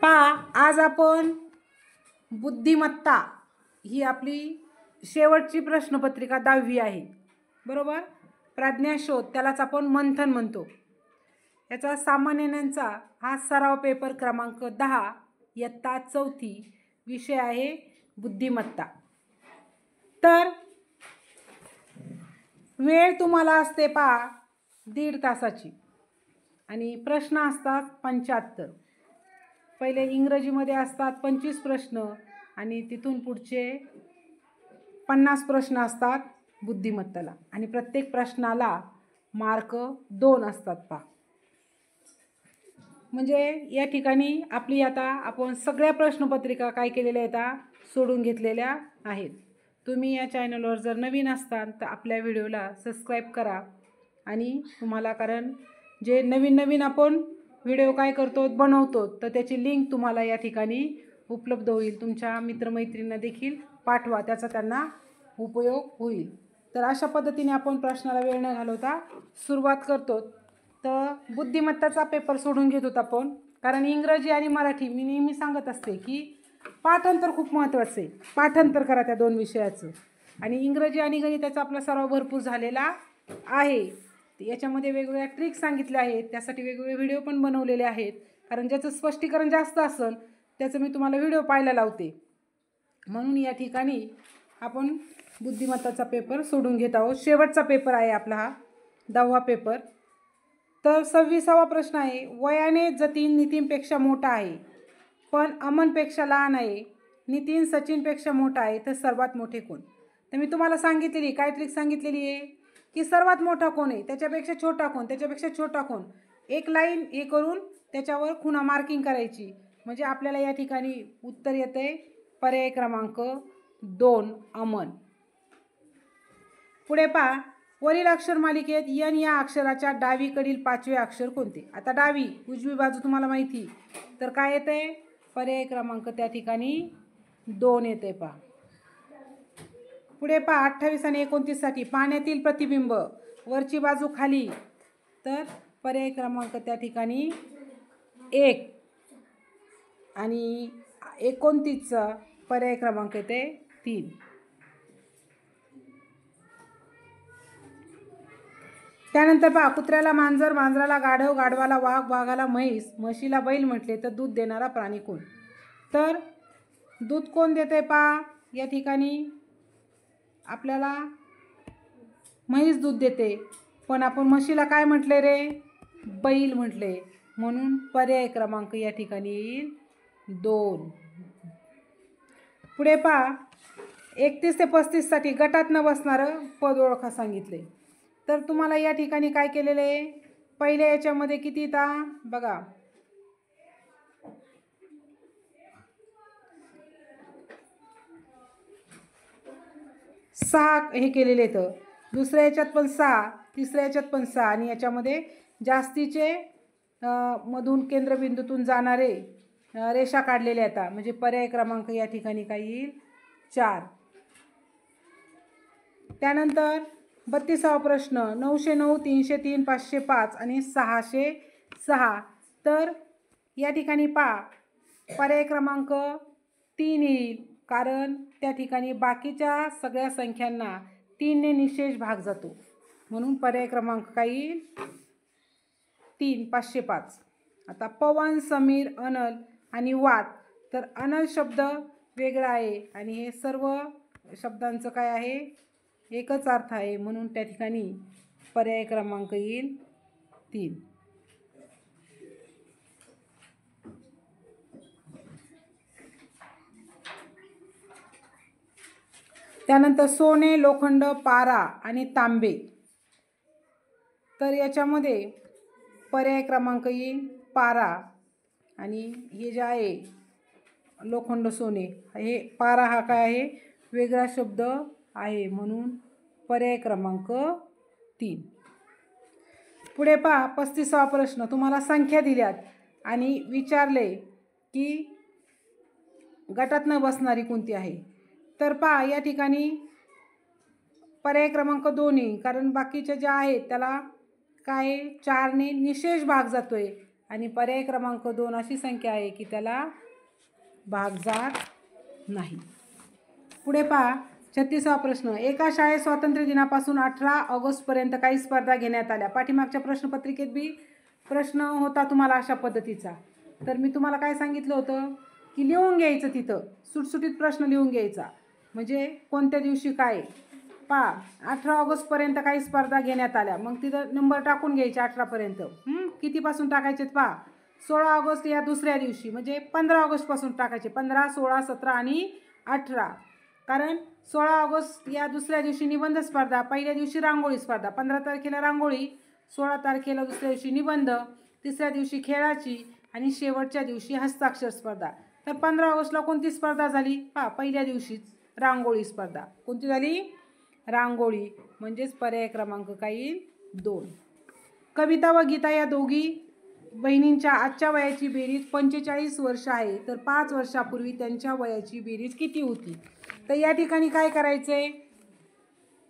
आज आपण बुद्धिमत्ता ही आपली शेवटची प्रश्नपत्रिका 10वी आहे, बरोबर। प्रज्ञाशोध त्यालाच आपण मंथन म्हणतो। याचा सामान्य ज्ञानाचा हा सराव पेपर क्रमांक 10 इयत्ता 4थी विषय आहे बुद्धिमत्ता। तर वेळ तुम्हाला असते 1.5 तासाची आणि प्रश्न असतात 75। पहिले इंग्रजीमध्ये असतात 25 प्रश्न आणि तिथून पुढचे 50 प्रश्न असतात बुद्धिमत्तेला आणि प्रत्येक प्रश्नाला मार्क 2 असतात म्हणजे या ठिकाणी आपली आता आपण सगळ्या प्रश्नपत्रिका काय केलेल्या आहेत सोडून घेतलेल्या आहेत। तुम्ही या चॅनलवर जर नवीन असताल तर आपल्या व्हिडिओला सबस्क्राइब करा आणि तुम्हाला कारण जे नवीन आपण व्हिडिओ काय करतो बनवतो तर त्याची लिंक तुम्हाला या ठिकाणी उपलब्ध होईल। तुमच्या मित्रमैत्रिणींना देखील पाठवा, त्याचा त्यांना उपयोग होईल। तर अशा पद्धतीने आपण प्रश्नाला वेळ न घालवता सुरुवात करतो। तर बुद्धिमत्ताचा पेपर सोडून घेत होतो आपण, कारण इंग्रजी आणि मराठी मी नेहमी सांगत असते की पाठांतर खूप महत्त्वाचं आहे। पाठांतर करा त्या दोन विषयाचं आणि इंग्रजी आणि गणिताचा आपला सराव भरपूर झालेला आहे। याच्यामध्ये वेगवेगळ्या ट्रिक्स सांगितल्या आहेत, त्यासाठी वेगवेगळे व्हिडिओ पण बनवलेले आहेत। कारण ज्याचं स्पष्टीकरण जास्त असेल त्याचं मी तुम्हाला व्हिडिओ पाहायला लावते। म्हणून या ठिकाणी आपण बुद्धिमत्ताचा पेपर सोडून घेत आहोत। शेवटचा पेपर आहे आपला हा 10वा पेपर। तर 26वा प्रश्न आहे, वयाने जतीन नितीनपेक्षा मोठा आहे पण अमनपेक्षा लहान आहे, नितीन सचिनपेक्षा मोठा आहे तर सर्वात मोठे कोण। तर मी तुम्हाला सांगितलेली काय ट्रिक सांगितलेली आहे की सर्वात मोठा कोण आहे, त्याच्यापेक्षा छोटा कोण, त्याच्यापेक्षा छोटा कोण, एक लाईन हे करून त्याच्यावर खुणा मार्किंग करायची म्हणजे आपल्याला या ठिकाणी उत्तर येते पर्याय क्रमांक 2 अमन। पुढे वरील अक्षर मालिकेत एन या अक्षराच्या डावीकडील 5वे अक्षर कोणते। आता डावी उजवी बाजू तुम्हाला माहिती तर काय येते पर्याय क्रमांक त्या ठिकाणी 2 येते पुढे 28 आणि 29 साठी पाण्यातील प्रतिबिंब वरची बाजू खाली तर पर्याय क्रमांक त्या ठिकाणी 1 आणि 29चा पर्याय क्रमांक येते 3। त्यानंतर कुत्र्याला मांजर, मांजराला गाढव, गाढवाला वाघ, वाघाला म्हैस, म्हशीला बैल म्हटले तर दूध देणारा प्राणी कोण। तर दूध कोण देते या ठिकाणी आपल्याला म्हैस दूध देते, पण आपण म्हशीला काय म्हटले रे बैल म्हटले, म्हणून पर्याय क्रमांक या ठिकाणी येईल 2। पुढे 31 ते 35 साठी गटात न बसणारं पद ओळखा सांगितले। तर तुम्हाला या ठिकाणी काय केलेले आहे, पहिल्या याच्यामध्ये किती बघा 6 हे केलेले आहेत, दुसऱ्या याच्यात पण 6, तिसऱ्या याच्यात पण 6 आणि याच्यामध्ये जास्तीचे मधून केंद्रबिंदूतून जाणारे रेषा काढलेल्या आहेत म्हणजे पर्याय क्रमांक या ठिकाणी काय येईल 4। त्यानंतर 32वा प्रश्न 909, 303, 505 आणि 606 तर या ठिकाणी पर्याय क्रमांक 3 येईल, कारण त्या ठिकाणी बाकीच्या सगळ्या संख्यांना 3 ने निशेष भाग जातो, म्हणून पर्याय क्रमांक काय येईल 3 505। आता पवन, समीर, अनल आणि वात तर अनल शब्द वेगळा आहे आणि हे सर्व शब्दांचं काय आहे एकच अर्थ आहे, म्हणून त्या ठिकाणी पर्याय क्रमांक येईल 3। त्यानंतर सोने, लोखंड, पारा आणि तांबे तर याच्यामध्ये पर्याय क्रमांक येईल पारा आणि हे जे आहे लोखंड, सोने, हे पारा हा काय आहे वेगळा शब्द आहे, म्हणून पर्याय क्रमांक 3। पुढे 35वा प्रश्न तुम्हाला संख्या दिल्यात आणि विचारले की गटात न बसणारी कोणती आहे। तर या ठिकाणी पर्याय क्रमांक 2 कारण बाकीच्या ज्या आहेत त्याला काय 4 ने निशेष भाग जातोय आणि पर्याय क्रमांक 2 अशी संख्या आहे की त्याला भाग जात नाही. पुढे पहा 36वा प्रश्न. एका शाळेत स्वातंत्र्य दिनापासून 18 ऑगस्टपर्यंत काही स्पर्धा घेण्यात आल्या. पाठीमागच्या प्रश्नपत्रिकेत बी प्रश्न होता तुम्हाला अशा पद्धतीचा. तर मी तुम्हाला काय सांगितलं होतं की लिहून घ्यायचं, तिथं सुटसुटीत प्रश्न लिहून घ्यायचा, म्हणजे कोणत्या दिवशी काय. पहा 18 ऑगस्टपर्यंत काही स्पर्धा घेण्यात आल्या, मग तिथं नंबर टाकून घ्यायचे 18पर्यंत. कितीपासून टाकायचे पहा 16 ऑगस्ट या दुसऱ्या दिवशी, म्हणजे 15 ऑगस्टपासून टाकायचे. 15, 16, 17 आणि 18. कारण 16 ऑगस्ट या दुसऱ्या दिवशी निबंध स्पर्धा, पहिल्या दिवशी रांगोळी स्पर्धा, 15 तारखेला रांगोळी, 16 तारखेला दुसऱ्या दिवशी निबंध, तिसऱ्या दिवशी खेळाची आणि शेवटच्या दिवशी हस्ताक्षर स्पर्धा. तर 15 ऑगस्टला कोणती स्पर्धा झाली पहा, पहिल्या दिवशीच रांगोळी स्पर्धा. कोणती झाली? रांगोळी. म्हणजेच पर्याय क्रमांक काही 2. कविता व गीता या दोघी बहिणींच्या आजच्या वयाची बेरीज 45 वर्ष आहे, तर 5 वर्षापूर्वी त्यांच्या वयाची बेरीज किती होती? तर या ठिकाणी काय करायचंय,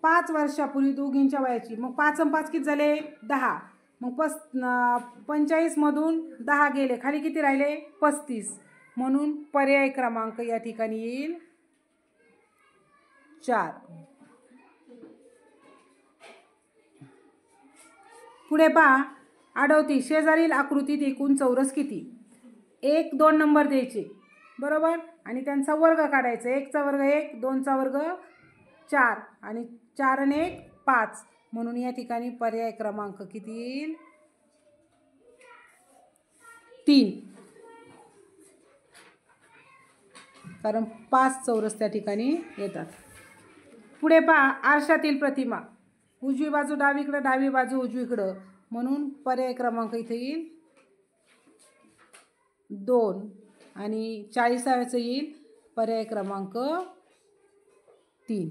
5 वर्षापूर्वी दोघींच्या वयाची, मग 5 आणि 5 किती झाले 10, मग 45 मधून 10 गेले, खाली किती राहिले 35. म्हणून पर्याय क्रमांक या ठिकाणी येईल 4. पुढे पहा आठवती शेजारील आकृतीत एकूण चौरस किती? 1, 2 नंबर द्यायचे बरोबर, आणि त्यांचा वर्ग काढायचा. 1 चा वर्ग 1, 2 चा वर्ग 4 आणि 4 आणि 1 5. म्हणून या ठिकाणी पर्याय क्रमांक किती येईल 3. कारण 5 चौरस त्या ठिकाणी येतात. पुढे पहा आरशातील प्रतिमा, उजवी बाजू डावीकडे, डावी बाजू उजवीकडं, म्हणून पर्याय क्रमांक इथे येईल 2 आणि 40वाचं येईल पर्याय क्रमांक 3.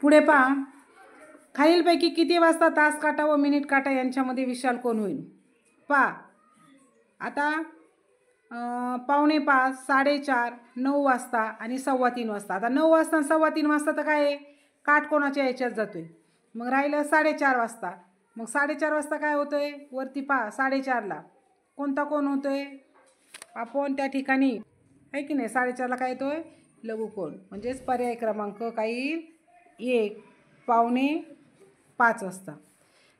पुढे पहा खालीलपैकी किती वाजता तास काटा व मिनिट काटा यांच्यामध्ये विशाल कोण होईल? पहा आता 4:45, 4:30, 9 वाजता आणि 3:15 वाजता. आता 9 वाजता आणि 3:15 वाजता तर काय आहे, काट कोणाच्या याच्यात जातोय. मग राहिलं 4:30 वाजता. मग 4:30 वाजता काय होतंय, वरती पहा 4:30ला कोणता कोण होतोय, आपण त्या ठिकाणी आहे की नाही, 4:30ला काय येतोय लघुकोण. म्हणजेच पर्याय क्रमांक काही 1, 4:45 वाजता.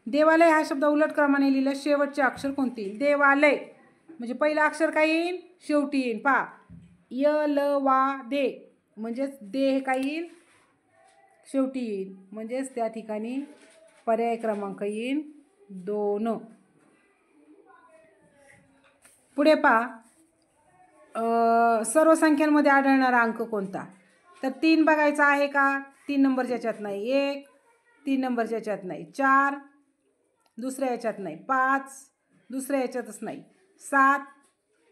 देवालय हा शब्द उलट क्रमाने लिहिलं, शेवटचे अक्षर कोणते? देवालय म्हणजे पहिलं अक्षर काय येईल शेवटी येईल. पहा य ल वा दे, म्हणजेच दे हे काय येईल शेवटी येईल. म्हणजेच त्या ठिकाणी पर्याय क्रमांक येईल 2. पुढे पहा सर्व संख्यांमध्ये आढळणारा अंक कोणता? तर 3 बघायचा आहे का, 3 नंबरच्या याच्यात नाही. 1 3 नंबरच्या याच्यात नाही. 4 दुसऱ्या याच्यात नाही. 5 दुसऱ्या याच्यातच नाही. 7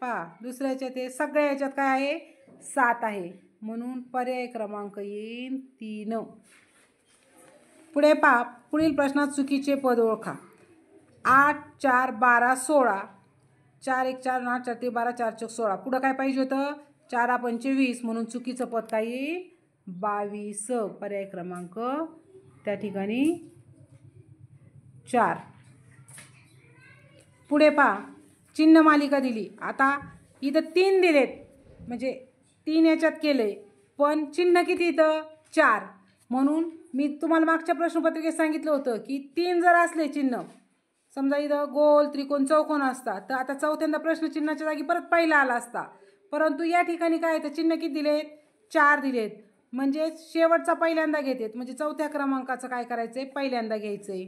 पहा दुसऱ्या याच्यात आहे. सगळ्या याच्यात काय आहे 7 आहे. म्हणून पर्याय क्रमांक येईल 3. पुढे पहा पुढील प्रश्नात चुकीचे पद ओळखा. 8 4 12 16, 4 1 4 8 4 3 12 4 4 16. पुढं काय पाहिजे होतं 4 5 20, म्हणून चुकीचं पद काय येईल 22. पर्याय क्रमांक त्या ठिकाणी 4. पुढे पहा चिन्ह मालिका दिली. आता इथं 3 दिलेत, म्हणजे 3 याच्यात केले, पण चिन्ह किती इथं 4. म्हणून मी तुम्हाला मागच्या प्रश्नपत्रिकेत सांगितलं होतं की 3 जर असले चिन्ह, समजा इथं गोल त्रिकोण चौकोन असतात, तर आता चौथ्यांदा प्रश्नचिन्हाच्या जागी परत पहिला आला असता. परंतु या ठिकाणी काय तर चिन्ह किती दिलेत 4 दिलेत, म्हणजे शेवटचा पहिल्यांदा घेतात. म्हणजे चौथ्या क्रमांकाचं काय करायचंय पहिल्यांदा घ्यायचंय,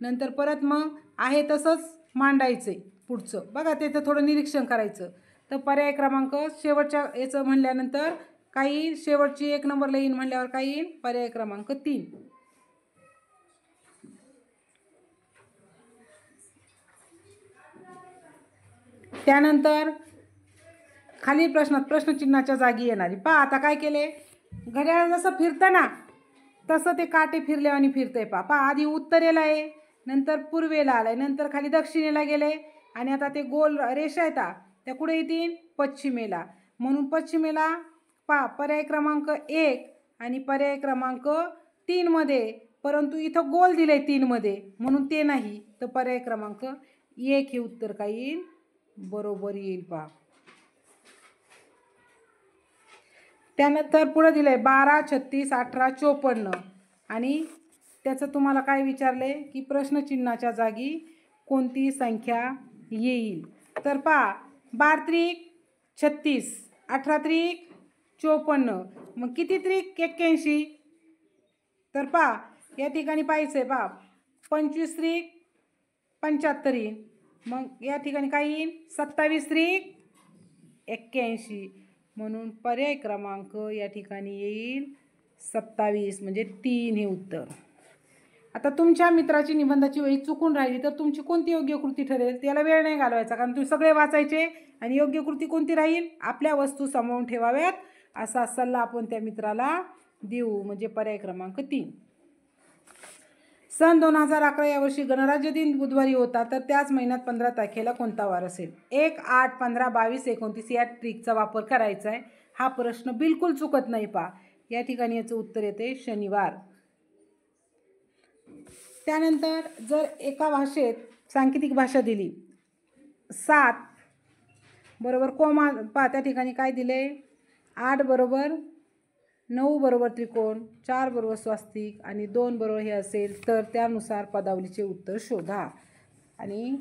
नंतर परत मग आहे तसंच मांडायचंय पुढचं. बघा ते तर थोडं निरीक्षण करायचं. तर पर्याय क्रमांक शेवटच्या याचं म्हणल्यानंतर काही शेवटची 1 नंबरला येईन म्हणल्यावर काय येईल पर्याय क्रमांक 3. त्यानंतर खालील प्रश्नात प्रश्नचिन्हाच्या जागी येणारी. पहा आता काय केले, घड्याळ जसं फिरतं ना तसं ते काटे फिरले आणि फिरतंय. पहा आधी उत्तरेला आहे, नंतर पूर्वेला आलाय, नंतर खाली दक्षिणेला गेले, आणि आता ते गोल रेषा आहेत त्या कुठे येतील पश्चिमेला. म्हणून पश्चिमेला पहा पर्याय क्रमांक 1 आणि पर्याय क्रमांक 3मध्ये, परंतु इथं गोल दिलंय 3मध्ये म्हणून ते नाही, तर पर्याय क्रमांक 1 हे उत्तर काय येईल, बरोबर येईल पहा. त्यानंतर पुढे दिलंय 12, 36, 18, 54 आणि त्याचं तुम्हाला काय विचारलंय की प्रश्नचिन्हाच्या जागी कोणती संख्या येईल. तर पहा 12 त्रिक 36, 18 त्रिक 54, मग किती त्रिक 81. तर पहा या ठिकाणी पाहायचंय पहा 25 त्रिक 75 येईल, मग या ठिकाणी काय येईल 27 त्रिक 81, म्हणून पर्याय क्रमांक या ठिकाणी येईल 27 म्हणजे 3 हे उत्तर. आता तुमच्या मित्राची निबंधाची वही चुकून राहिली तर तुमची कोणती योग्य कृती ठरेल, त्याला वेळ नाही घालवायचा, कारण तुम्ही सगळे वाचायचे आणि योग्य कृती कोणती राहील, आपल्या वस्तू सांभाळून ठेवाव्यात असा सल्ला आपण त्या मित्राला देऊ, म्हणजे पर्याय क्रमांक 3. सन 2011 या वर्षी गणराज्य दिन बुधवारी होता, तर त्याच महिन्यात 15 तारखेला कोणता वार असेल. 1, 8, 15, 22, 29 या ट्रिकचा वापर करायचा आहे. हा प्रश्न बिलकुल चुकत नाही पहा. या ठिकाणी याचं उत्तर येते शनिवार. त्यानंतर जर एका भाषेत सांकेतिक भाषा दिली 7 बरोबर कोमा पहा, त्या ठिकाणी काय दिले 8 बरोबर 9 बरोबर त्रिकोण, 4 बरोबर स्वास्तिक आणि 2 बरोबर हे असेल, तर त्यानुसार पदावलीचे उत्तर शोधा. आणि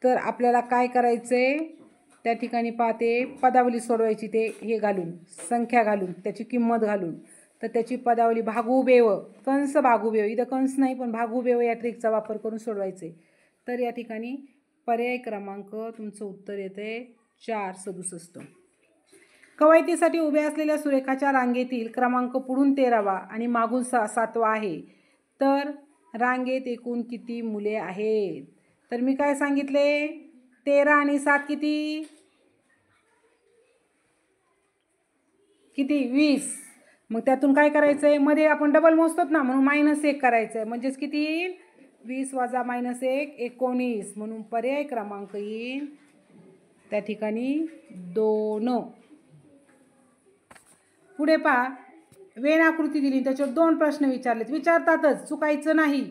तर आपल्याला काय करायचंय त्या ठिकाणी पाहते पदावली सोडवायची, ते हे घालून संख्या घालून त्याची किंमत घालून, तर त्याची पदावली भागुबेव कंस भागुबेव, इथं कंस नाही पण भागुबेव या ट्रिकचा वापर करून सोडवायचे. तर या ठिकाणी पर्याय क्रमांक तुमचं उत्तर येते 4, 67. कवायतीसाठी उभ्या असलेल्या सुरेखाच्या रांगेतील क्रमांक पुढून 13वा आणि मागून 7वा आहे, तर रांगेत एकूण किती मुले आहेत. तर मी काय सांगितले 13 आणि 7 किती किती 20, मग त्यातून काय करायचंय मध्ये आपण डबल मोजतात ना, म्हणून -1 करायचंय, म्हणजेच किती येईल 20 वजा -1 19, म्हणून पर्याय क्रमांक येईल त्या ठिकाणी 2. पुढे पहा वेण आकृती दिली, त्याच्यावर 2 प्रश्न विचारलेत, विचारतातच चुकायचं नाही,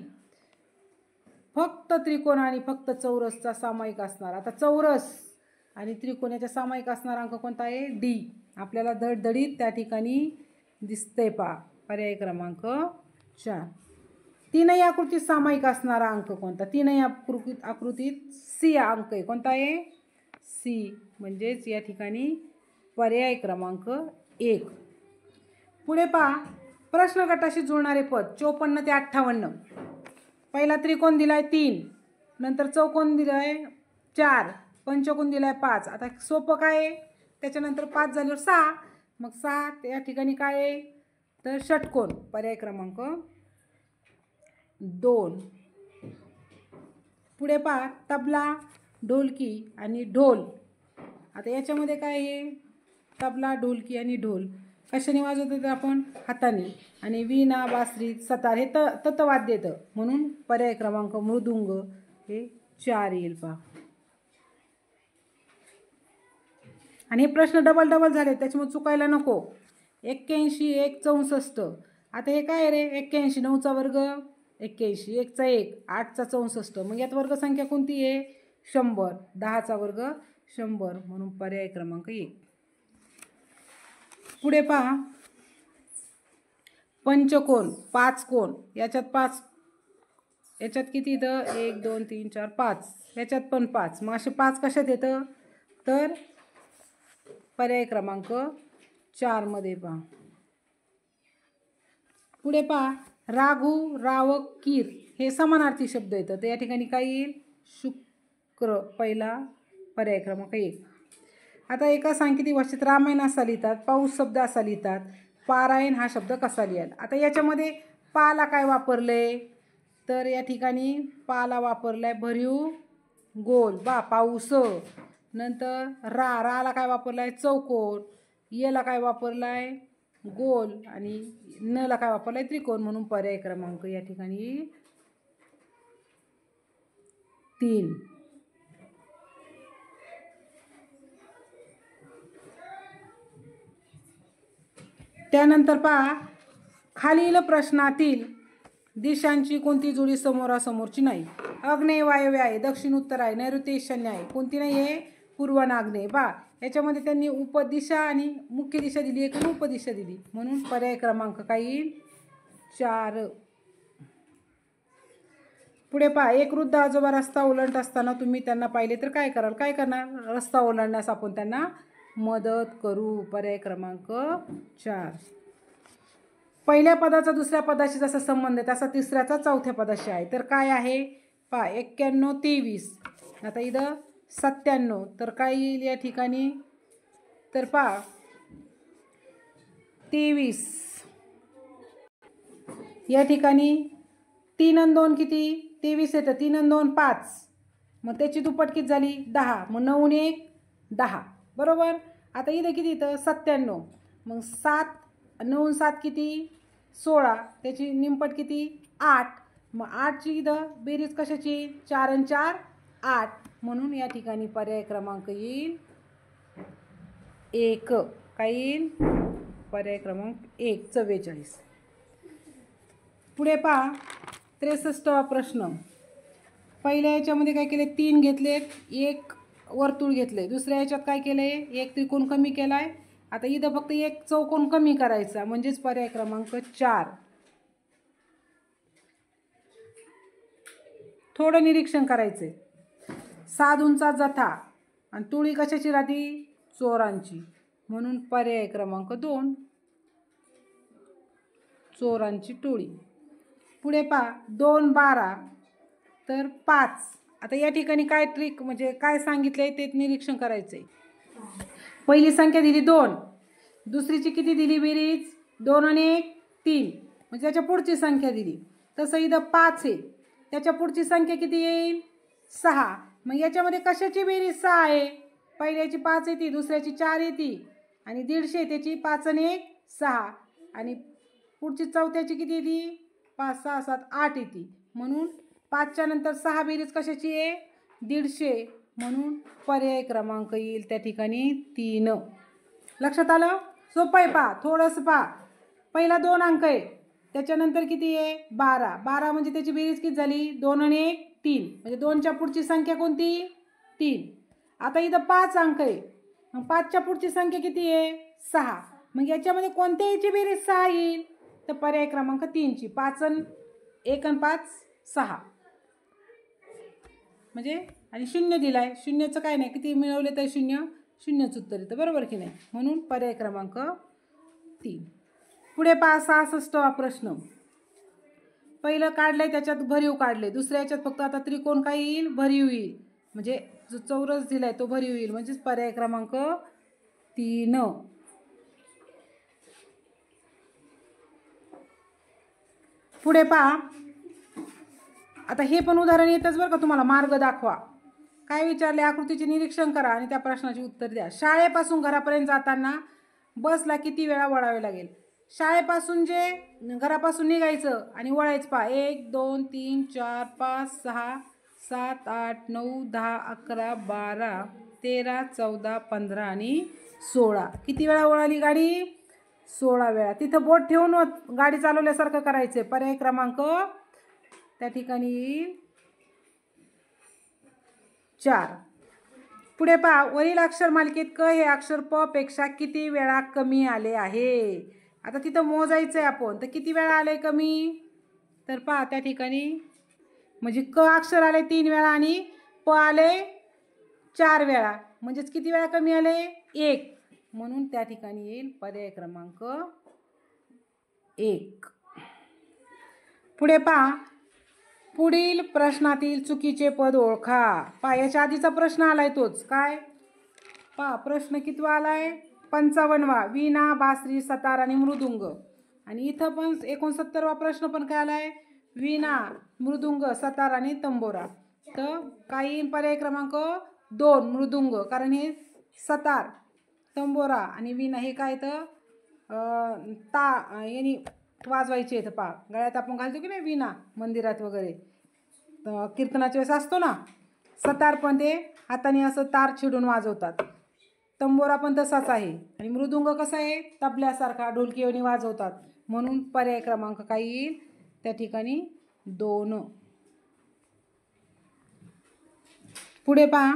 फक्त त्रिकोण आणि फक्त चौरसचा सामायिक असणार. आता चौरस आणि त्रिकोणाच्या सामायिक असणारा अंक कोणता आहे D, आपल्याला धडधडीत त्या ठिकाणी दिसतंय पहा, पर्याय क्रमांक 4. तीनही आकृतीत सामायिक असणारा अंक कोणता, तीनही आकृतीत C अंक आहे, कोणता आहे C, म्हणजेच या ठिकाणी पर्याय क्रमांक 1. पुढे पहा प्रश्न गटाशी जुळणारे पद 54 ते 58. पहिला त्रिकोण दिलाय 3, नंतर चौकोन दिलाय 4, पंचकोन दिलाय 5. आता सोपं काय आहे, त्याच्यानंतर 5 झाल्यावर 6, मग 6 या ठिकाणी काय आहे तर षटकोन, पर्याय क्रमांक 2. पुढे पहा तबला, ढोलकी आणि ढोल. आता याच्यामध्ये काय आहे तबला, ढोलकी आणि ढोल कशाने वाजवतात आपण, हाताने, आणि वीणा, बासरी, सतार हे तत्वाद्य येतं, म्हणून पर्याय क्रमांक मृदुंग हे 4 येईल पहा. आणि हे प्रश्न डबल झाले त्याच्यामुळे चुकायला नको. 81, 1, 64. आता हे काय रे 81, 9चा वर्ग 81, 1चा 1, 8चा 64, मग यात वर्गसंख्या कोणती आहे 100, 10चा वर्ग 100, म्हणून पर्याय क्रमांक 1. पुढे पहा पंचकोन 5 कोन, याच्यात 5, याच्यात किती येतं 1 2 3 4 5, याच्यात पण 5, मग असे 5 कशात येतं तर पर्याय क्रमांक 4 मध्ये पहा. पुढे पहा राघू, रावक, कीर हे समानार्थी शब्द येतात, तर या ठिकाणी काय येईल शुक्र, पहिला पर्याय क्रमांक 1. आता एका सांकेतिक भाषेत रामायण असा लिहितात, पाऊस शब्द असा लिहितात, पारायण हा शब्द कसा लिहाल. आता याच्यामध्ये पाला काय वापरले तर या ठिकाणी पाला वापरलाय भरीव गोल बा पाऊस, नंतर राला काय वापरलाय चौकोन, येला काय वापरलाय गोल आणि नला काय वापरलाय त्रिकोण, म्हणून पर्याय क्रमांक या ठिकाणी 3. त्यानंतर पहा खालील प्रश्नातील दिशांची कोणती जोडी समोरासमोरची नाही? आग्नेय वायव्य आहे, दक्षिण उत्तर आहे, नैऋत्य ईशान्य आहे, कोणती नाही आहे? पूर्व आणि आग्नेय. याच्यामध्ये त्यांनी उपदिशा आणि मुख्य दिशा दिली आहे की उपदिशा दिली, म्हणून पर्याय क्रमांक काय येईल? 4. पुढे एक वृद्ध आजोबा रस्ता ओलांडत असताना तुम्ही त्यांना पाहिले तर काय कराल? काय करणार? रस्ता ओलांडण्यास आपण त्यांना मदत करू. पर्याय क्रमांक 4. पहिल्या पदाचा दुसऱ्या पदाशी जसा संबंध आहे तसा तिसऱ्याचा चौथ्या पदाशी आहे, तर काय आहे? 91 23. आता इथं 97, तर काय येईल या ठिकाणी? तर 23. या ठिकाणी 3 आणि 2 किती? 23 येतं. 3 आणि 2 5, मग त्याची दुप्पट किती झाली? 10. मग 9 आणि 1 10, बरोबर. आता इथं किती येतं? 97. मग 7 9 आणि 7 किती? 16. त्याची निमपट किती? 8. मग 8ची इथं बेरीज कशाची? 4 आणि 4 8, म्हणून या ठिकाणी पर्याय क्रमांक येईल 1. काय येईल? पर्याय क्रमांक 1 44. पुढे 63वा प्रश्न. पहिल्या याच्यामध्ये काय केले? 3 घेतलेत, 1 वर्तुळ घेतले. दुसऱ्या याच्यात काय केलंय? 1 त्रिकोण कमी केलाय. आता इथं फक्त 1 चौकोन कमी करायचा, म्हणजेच पर्याय क्रमांक 4. थोडं निरीक्षण करायचंय. साधूंचा जथा आणि तुळी कशाची राहती? चोरांची, म्हणून पर्याय क्रमांक 2 चोरांची टोळी. पुढे 2 12, तर 5. आता या ठिकाणी काय ट्रिक म्हणजे काय सांगितलंय ते निरीक्षण करायचंय. पहिली संख्या दिली 2, दुसरीची किती दिली बेरीज? 2 आणि 1 3, म्हणजे त्याच्या पुढची संख्या दिली. तसं इथं 5 आहे, त्याच्या पुढची संख्या किती येईल? 6. मग याच्यामध्ये कशाची बेरीज? 6 आहे. पहिल्याची 5 येते, दुसऱ्याची 4 येते आणि 150, त्याची 5 आणि 1 6, आणि पुढची चौथ्याची किती येते? 5 6 7 8 येते, म्हणून 5च्या नंतर 6 बेरीज कशाची आहे? 150, म्हणून पर्याय क्रमांक येईल त्या ठिकाणी 3. लक्षात आलं? सोपं आहे. थोडंसं पहिला 2 अंक आहे, त्याच्यानंतर किती आहे? 12. 12 म्हणजे त्याची बेरीज किती झाली? 2 आणि 1 3, म्हणजे 2च्या पुढची संख्या कोणती? 3. आता इथं 5 अंक आहे, मग 5च्या पुढची संख्या किती आहे? 6. मग याच्यामध्ये कोणत्याची बेरीज 6 येईल? तर पर्याय क्रमांक 3ची. 5 आणि 1 आणि 5 6, म्हणजे आणि 0 दिलाय. 0चं काय नाही, किती मिळवले तर 0 0च उत्तर येतं, बरोबर की नाही? म्हणून पर्याय क्रमांक 3. पुढे 66वा प्रश्न. पहिलं काढलंय त्याच्यात भरीव काढले, दुसऱ्या याच्यात फक्त आता त्रिकोण काय येईल? भरीव येईल, म्हणजे जो चौरस दिलाय तो भरीव येईल, म्हणजेच पर्याय क्रमांक 3. पुढे आता हे पण उदाहरण येतच बरं का तुम्हाला. मार्ग दाखवा. काय विचारले? आकृतीचे निरीक्षण करा आणि त्या प्रश्नाचे उत्तर द्या. शाळेपासून घरापर्यंत जाताना बसला किती वेळा वळावे लागेल? शाळेपासून घरापासून निघायचं आणि वळायचं 1 2 3 4 5 6 7 8 9 10 11 12 13 14 15 आणि 16. किती वेळा वळाली गाडी? 16 वेळा. तिथं बोट ठेवून गाडी चालवल्यासारखं करायचं. पर्याय क्रमांक त्या ठिकाणी येईल 4. पुढे वरील अक्षर मालिकेत क हे अक्षर प पेक्षा किती वेळा कमी आले आहे? आता तिथं मोजायचं आहे आपण, तर किती वेळा आले कमी? तर त्या ठिकाणी म्हणजे क अक्षर आले 3 वेळा आणि प आले 4 वेळा, म्हणजेच किती वेळा कमी आले? 1, म्हणून त्या ठिकाणी येईल पर्याय क्रमांक 1. पुढे पुढील प्रश्नातील चुकीचे पद ओळखा. याच्या आधीचा प्रश्न आलाय तोच. काय? प्रश्न कितवा आलाय? 55वा. वीणा, बासरी, सतार आणि मृदुंग. आणि इथं पण 69वा प्रश्न पण काय आलाय? वीणा, मृदुंग, सतार आणि तंबोरा. तर काय येईल पर्याय क्रमांक 2 मृदुंग, कारण हे सतार, तंबोरा आणि वीणा हे काय तर यांनी वाजवायचे आहेत. गळ्यात आपण घालतो की नाही वीणा मंदिरात वगैरे, कीर्तनाच्या वेळेस असतो ना. सतार पण ते हाताने असं तार छिडून वाजवतात. तंबोरा पण तसाच आहे. आणि मृदुंग कसा आहे? तबल्यासारखा ढोलकीने वाजवतात. म्हणून पर्याय क्रमांक काय येईल त्या ठिकाणी 2. पुढे पहा,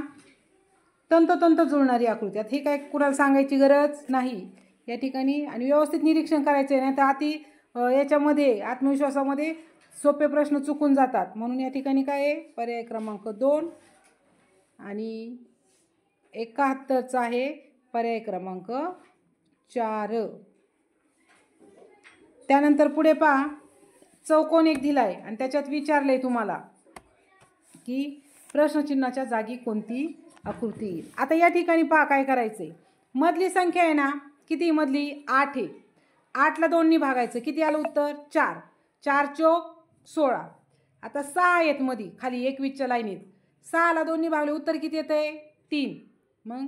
तंतोतंत जुळणारी आकृती. आता हे काय कुणाला सांगायची गरज नाही या ठिकाणी, आणि व्यवस्थित निरीक्षण करायचं आहे, नाही तर याच्यामध्ये आत्मविश्वासामध्ये सोपे प्रश्न चुकून जातात. म्हणून या ठिकाणी काय आहे पर्याय क्रमांक 2 आणि 71चा आहे पर्याय क्रमांक 4. त्यानंतर पुढे पहा, चौकोन एक दिलाय आणि त्याच्यात विचारलंय तुम्हाला की प्रश्नचिन्हाच्या जागी कोणती आकृती येईल. आता या ठिकाणी पहा काय करायचंय, मधली संख्या आहे ना, किती मधली 8 आहे. 8ला 2नी भागायचं, किती आलं उत्तर 4. 4 चोक 16. आता 6 आहेत मध्ये खाली 21च्या लाईनीत, 6ला 2नी भागले उत्तर किती येतंय 3. मग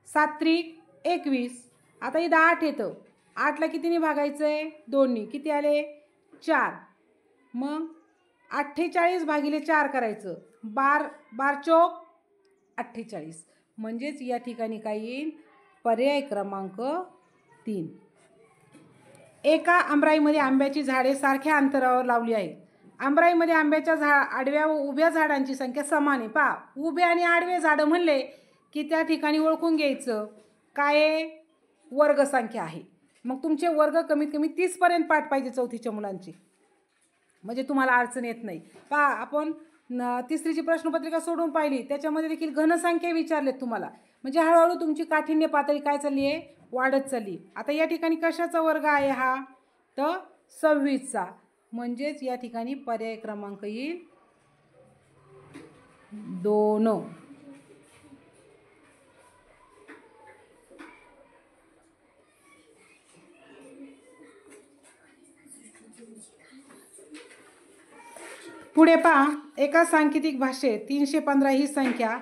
7 त्रिक 21. आता इथं 8 येतं, 8ला कितीने भागायचंय 2नी, किती आले 4. मग 48 भागिले 4 करायचं, 12 चोक 48. म्हणजेच या ठिकाणी काय येईल पर्याय क्रमांक 3. एका आंबराईमध्ये आंब्याची झाडे सारख्या अंतरावर लावली आहेत. आंबराईमध्ये आंब्याच्या आडव्या व उभ्या झाडांची संख्या समान आहे. पहा, उभे आणि आडवे झाडं म्हणले की त्या ठिकाणी ओळखून घ्यायचं काय वर्गसंख्या आहे. मग तुमचे वर्ग कमीत कमी 30 पर्यंत पाठ पाहिजे चौथीच्या मुलांची, म्हणजे तुम्हाला अडचण येत नाही. पहा, आपण तिसरीची प्रश्नपत्रिका सोडून पाहिली, त्याच्यामध्ये देखील घनसंख्या विचारलेत तुम्हाला, म्हणजे हळूहळू तुमची काठिण्य पातळी काय चालली आहे वाढत चालली. आता या ठिकाणी कशाचा वर्ग आहे हा, तर 26चा. म्हणजेच या ठिकाणी पर्याय क्रमांक येईल 2. पुढे पहा, एका सांकेतिक भाषेत 315 ही संख्या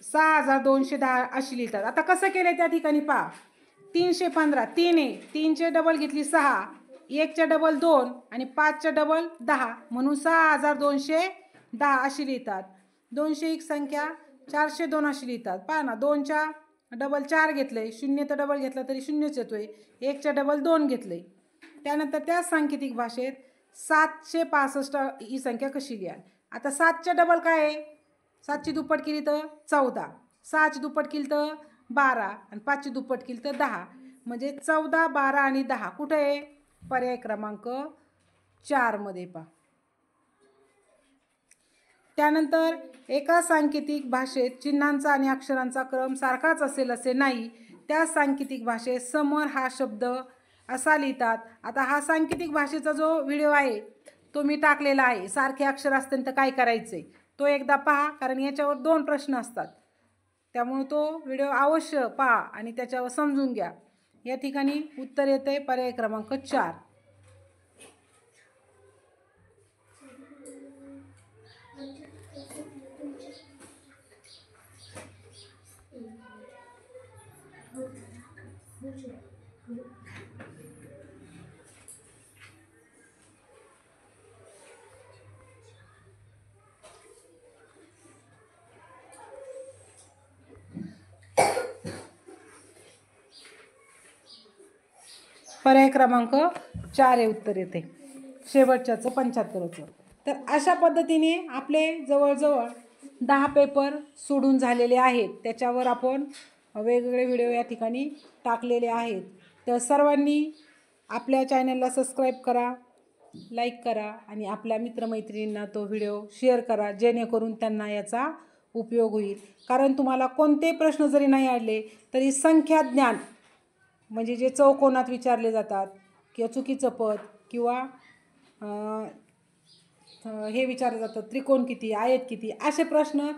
6210 अशी लिहितात. आता कसं केलंय त्या ठिकाणी पहा, 315 3 आहे, 3चे डबल घेतली 6, 1च्या डबल 2 आणि 5च्या डबल 10, म्हणून 6210 अशी लिहितात. 201 संख्या 402 अशी लिहितात. पहा ना, 2च्या डबल 4 घेतलंय, 0चा डबल घेतला तरी 0च येतोय, 1च्या डबल 2 घेतलंय. त्यानंतर त्या सांकेतिक भाषेत 765 ही संख्या कशी लिहाल. आता 7च्या डबल काय आहे, 7ची दुप्पट केली तर 14, 6ची दुप्पट केली तर 12 आणि 5ची दुप्पट केली तर 10. म्हणजे 14, 12 आणि 10 कुठे आहे पर्याय क्रमांक 4 मध्ये पहा. त्यानंतर एका सांकेतिक भाषेत चिन्हांचा आणि अक्षरांचा क्रम सारखाच असेल असे नाही. त्या सांकेतिक भाषेत समर हा शब्द असा लिहितात. आता हा सांकेतिक भाषेचा जो व्हिडिओ आहे तो मी टाकलेला आहे. सारखे अक्षर असतील तर काय करायचे तो एकदा पहा, कारण याच्यावर 2 प्रश्न असतात, त्यामुळे तो व्हिडिओ अवश्य पहा आणि त्याच्यावर समजून घ्या. या ठिकाणी उत्तर येते पर्याय क्रमांक 4. पर्याय क्रमांक 4 हे उत्तर येते शेवटच्याचं 75चं. तर अशा पद्धतीने आपले जवळजवळ 10 पेपर सोडून झालेले आहेत. त्याच्यावर आपण वेगवेगळे व्हिडिओ या ठिकाणी टाकलेले आहेत. तर सर्वांनी आपल्या चॅनलला सबस्क्राईब करा, लाईक करा आणि आपल्या मित्रमैत्रिणींना तो व्हिडिओ शेअर करा, जेणेकरून त्यांना याचा उपयोग होईल. कारण तुम्हाला कोणते प्रश्न जरी नाही आले तरी संख्या ज्ञान, म्हणजे जे चौकोनात विचारले जातात किंवा चुकीचं पद किंवा हे विचारलं जातं त्रिकोण किती, आयत किती, असे प्रश्न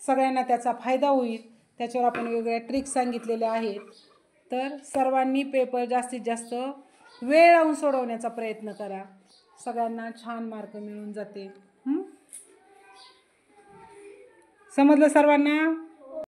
सगळ्यांना त्याचा फायदा होईल. त्याच्यावर आपण वेगवेगळ्या ट्रिक्स सांगितलेल्या आहेत. तर सर्वांनी पेपर जास्तीत जास्त वेळ लावून सोडवण्याचा प्रयत्न करा, सगळ्यांना छान मार्क मिळून जाते. समजलं सर्वांना?